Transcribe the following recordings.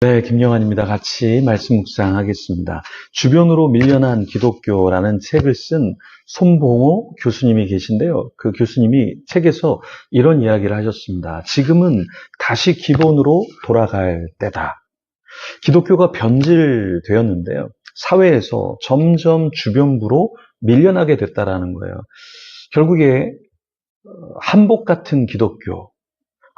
네, 김영환입니다. 같이 말씀 묵상하겠습니다. 주변으로 밀려난 기독교라는 책을 쓴 손봉호 교수님이 계신데요. 그 교수님이 책에서 이런 이야기를 하셨습니다. 지금은 다시 기본으로 돌아갈 때다. 기독교가 변질되었는데요. 사회에서 점점 주변부로 밀려나게 됐다라는 거예요. 결국에 한복 같은 기독교,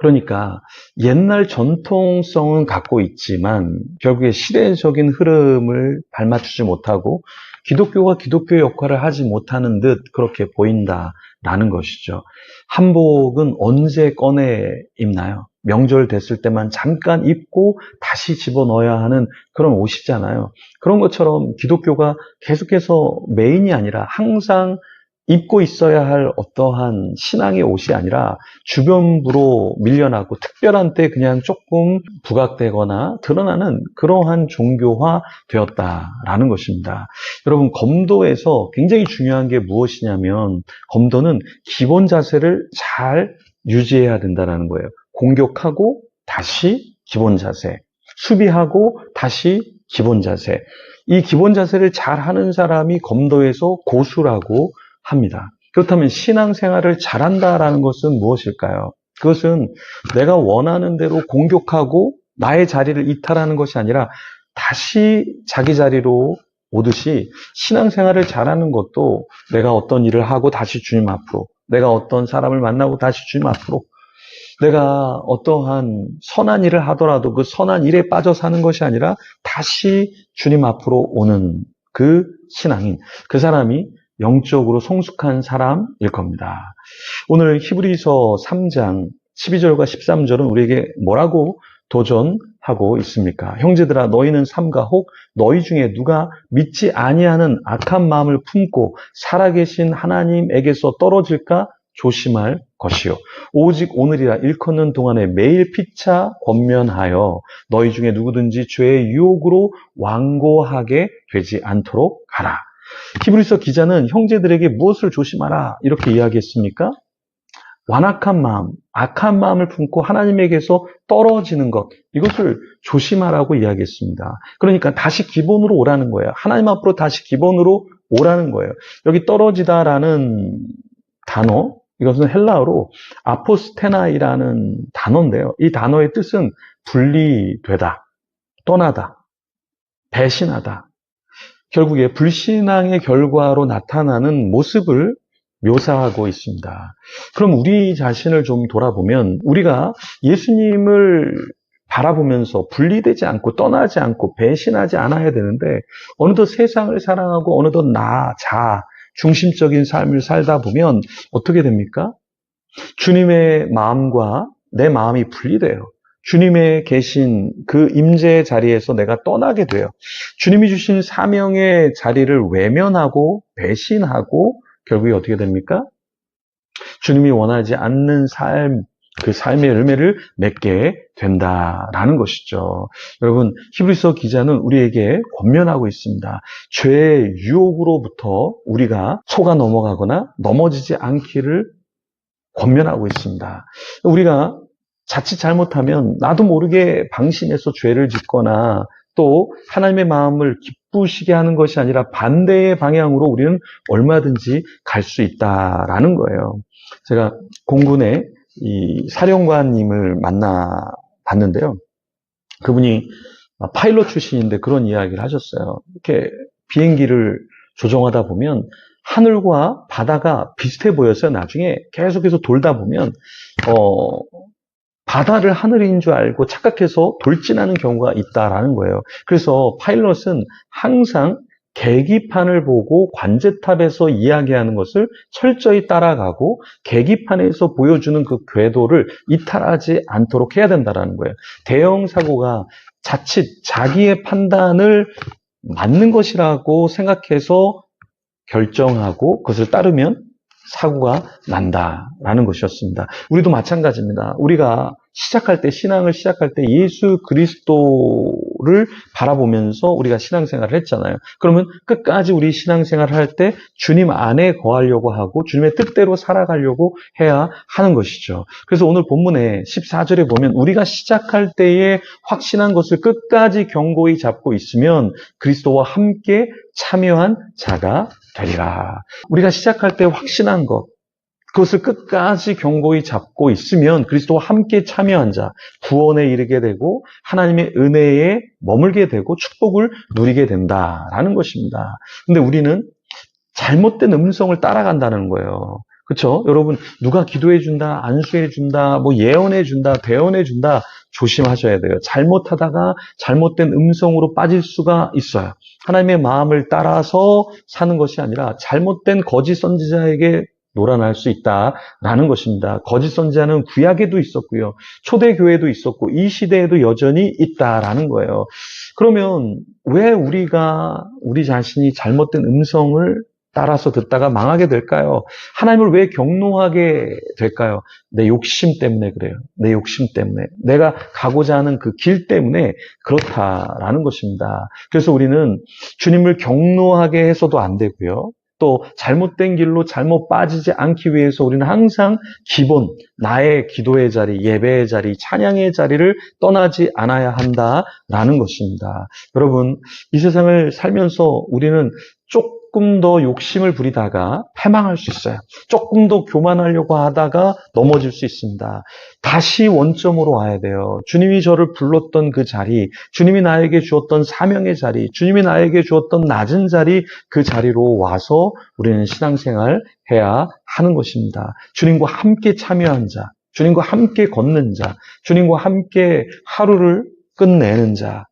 그러니까 옛날 전통성은 갖고 있지만 결국에 시대적인 흐름을 발맞추지 못하고 기독교가 기독교의 역할을 하지 못하는 듯 그렇게 보인다라는 것이죠. 한복은 언제 꺼내 입나요? 명절 됐을 때만 잠깐 입고 다시 집어넣어야 하는 그런 옷이잖아요. 그런 것처럼 기독교가 계속해서 메인이 아니라 항상 입고 있어야 할 어떠한 신앙의 옷이 아니라 주변부로 밀려나고 특별한 때 그냥 조금 부각되거나 드러나는 그러한 종교화 되었다라는 것입니다. 여러분, 검도에서 굉장히 중요한 게 무엇이냐면 검도는 기본 자세를 잘 유지해야 된다는 거예요. 공격하고 다시 기본 자세, 수비하고 다시 기본 자세. 이 기본 자세를 잘 하는 사람이 검도에서 고수라고 합니다. 그렇다면 신앙생활을 잘한다라는 것은 무엇일까요? 그것은 내가 원하는 대로 공격하고 나의 자리를 이탈하는 것이 아니라 다시 자기 자리로 오듯이 신앙생활을 잘하는 것도 내가 어떤 일을 하고 다시 주님 앞으로, 내가 어떤 사람을 만나고 다시 주님 앞으로, 내가 어떠한 선한 일을 하더라도 그 선한 일에 빠져 사는 것이 아니라 다시 주님 앞으로 오는 그 신앙인, 그 사람이 영적으로 성숙한 사람일 겁니다. 오늘 히브리서 3장 12절과 13절은 우리에게 뭐라고 도전하고 있습니까? 형제들아, 너희는 삼가 혹 너희 중에 누가 믿지 아니하는 악한 마음을 품고 살아계신 하나님에게서 떨어질까 조심할 것이요. 오직 오늘이라 일컫는 동안에 매일 피차 권면하여 너희 중에 누구든지 죄의 유혹으로 완고하게 되지 않도록 하라. 히브리서 기자는 형제들에게 무엇을 조심하라 이렇게 이야기했습니까? 완악한 마음, 악한 마음을 품고 하나님에게서 떨어지는 것, 이것을 조심하라고 이야기했습니다. 그러니까 다시 기본으로 오라는 거예요. 하나님 앞으로 다시 기본으로 오라는 거예요. 여기 떨어지다라는 단어, 이것은 헬라어로 아포스테나이라는 단어인데요. 이 단어의 뜻은 분리되다, 떠나다, 배신하다. 결국에 불신앙의 결과로 나타나는 모습을 묘사하고 있습니다. 그럼 우리 자신을 좀 돌아보면 우리가 예수님을 바라보면서 분리되지 않고 떠나지 않고 배신하지 않아야 되는데 어느덧 세상을 사랑하고 어느덧 나, 자, 중심적인 삶을 살다 보면 어떻게 됩니까? 주님의 마음과 내 마음이 분리돼요. 주님의 계신 그 임재의 자리에서 내가 떠나게 돼요. 주님이 주신 사명의 자리를 외면하고 배신하고 결국에 어떻게 됩니까? 주님이 원하지 않는 삶, 그 삶의 열매를 맺게 된다라는 것이죠. 여러분, 히브리서 기자는 우리에게 권면하고 있습니다. 죄의 유혹으로부터 우리가 속아 넘어가거나 넘어지지 않기를 권면하고 있습니다. 우리가 자칫 잘못하면 나도 모르게 방심해서 죄를 짓거나 또 하나님의 마음을 기쁘시게 하는 것이 아니라 반대의 방향으로 우리는 얼마든지 갈 수 있다라는 거예요. 제가 공군의 이 사령관님을 만나 봤는데요. 그분이 파일럿 출신인데 그런 이야기를 하셨어요. 이렇게 비행기를 조종하다 보면 하늘과 바다가 비슷해 보여서 나중에 계속해서 돌다 보면 바다를 하늘인 줄 알고 착각해서 돌진하는 경우가 있다라는 거예요. 그래서 파일럿은 항상 계기판을 보고 관제탑에서 이야기하는 것을 철저히 따라가고 계기판에서 보여주는 그 궤도를 이탈하지 않도록 해야 된다는 거예요. 대형 사고가 자칫 자기의 판단을 맞는 것이라고 생각해서 결정하고 그것을 따르면 사고가 난다라는 것이었습니다. 우리도 마찬가지입니다. 우리가 시작할 때, 신앙을 시작할 때 예수 그리스도 기도를 바라보면서 우리가 신앙생활을 했잖아요. 그러면 끝까지 우리 신앙생활을 할 때 주님 안에 거하려고 하고 주님의 뜻대로 살아가려고 해야 하는 것이죠. 그래서 오늘 본문의 14절에 보면 우리가 시작할 때에 확신한 것을 끝까지 견고히 잡고 있으면 그리스도와 함께 참여한 자가 되리라. 우리가 시작할 때 확신한 것, 그것을 끝까지 견고히 잡고 있으면 그리스도와 함께 참여한 자, 구원에 이르게 되고 하나님의 은혜에 머물게 되고 축복을 누리게 된다라는 것입니다. 근데 우리는 잘못된 음성을 따라간다는 거예요. 그렇죠? 여러분, 누가 기도해 준다, 안수해 준다, 뭐 예언해 준다, 대언해 준다, 조심하셔야 돼요. 잘못하다가 잘못된 음성으로 빠질 수가 있어요. 하나님의 마음을 따라서 사는 것이 아니라 잘못된 거짓 선지자에게 놀아날 수 있다라는 것입니다. 거짓 선지자는 구약에도 있었고요. 초대교회도 있었고 이 시대에도 여전히 있다라는 거예요. 그러면 왜 우리가 우리 자신이 잘못된 음성을 따라서 듣다가 망하게 될까요? 하나님을 왜 경노하게 될까요? 내 욕심 때문에 그래요. 내 욕심 때문에. 내가 가고자 하는 그 길 때문에 그렇다라는 것입니다. 그래서 우리는 주님을 경노하게 해서도 안 되고요. 또 잘못된 길로 잘못 빠지지 않기 위해서 우리는 항상 기본, 나의 기도의 자리, 예배의 자리, 찬양의 자리를 떠나지 않아야 한다라는 것입니다. 여러분, 이 세상을 살면서 우리는 조금 더 욕심을 부리다가 패망할 수 있어요. 조금 더 교만하려고 하다가 넘어질 수 있습니다. 다시 원점으로 와야 돼요. 주님이 저를 불렀던 그 자리, 주님이 나에게 주었던 사명의 자리, 주님이 나에게 주었던 낮은 자리, 그 자리로 와서 우리는 신앙생활 해야 하는 것입니다. 주님과 함께 참여한 자, 주님과 함께 걷는 자, 주님과 함께 하루를 끝내는 자,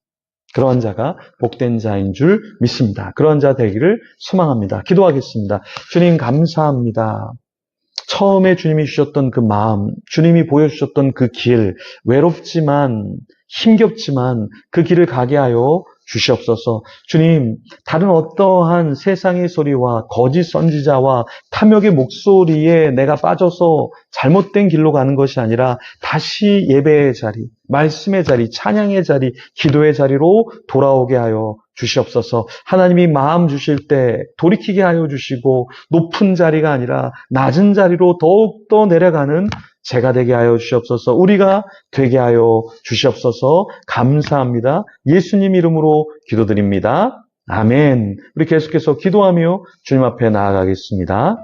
그러한 자가 복된 자인 줄 믿습니다. 그러한 자 되기를 소망합니다. 기도하겠습니다. 주님 감사합니다. 처음에 주님이 주셨던 그 마음, 주님이 보여주셨던 그 길, 외롭지만 힘겹지만 그 길을 가게 하여 주시옵소서. 주님, 다른 어떠한 세상의 소리와 거짓 선지자와 탐욕의 목소리에 내가 빠져서 잘못된 길로 가는 것이 아니라 다시 예배의 자리, 말씀의 자리, 찬양의 자리, 기도의 자리로 돌아오게 하여 주시옵소서. 하나님이 마음 주실 때 돌이키게 하여 주시고 높은 자리가 아니라 낮은 자리로 더욱더 내려가는 제가 되게 하여 주시옵소서. 우리가 되게 하여 주시옵소서. 감사합니다. 예수님 이름으로 기도드립니다. 아멘. 우리 계속해서 기도하며 주님 앞에 나아가겠습니다.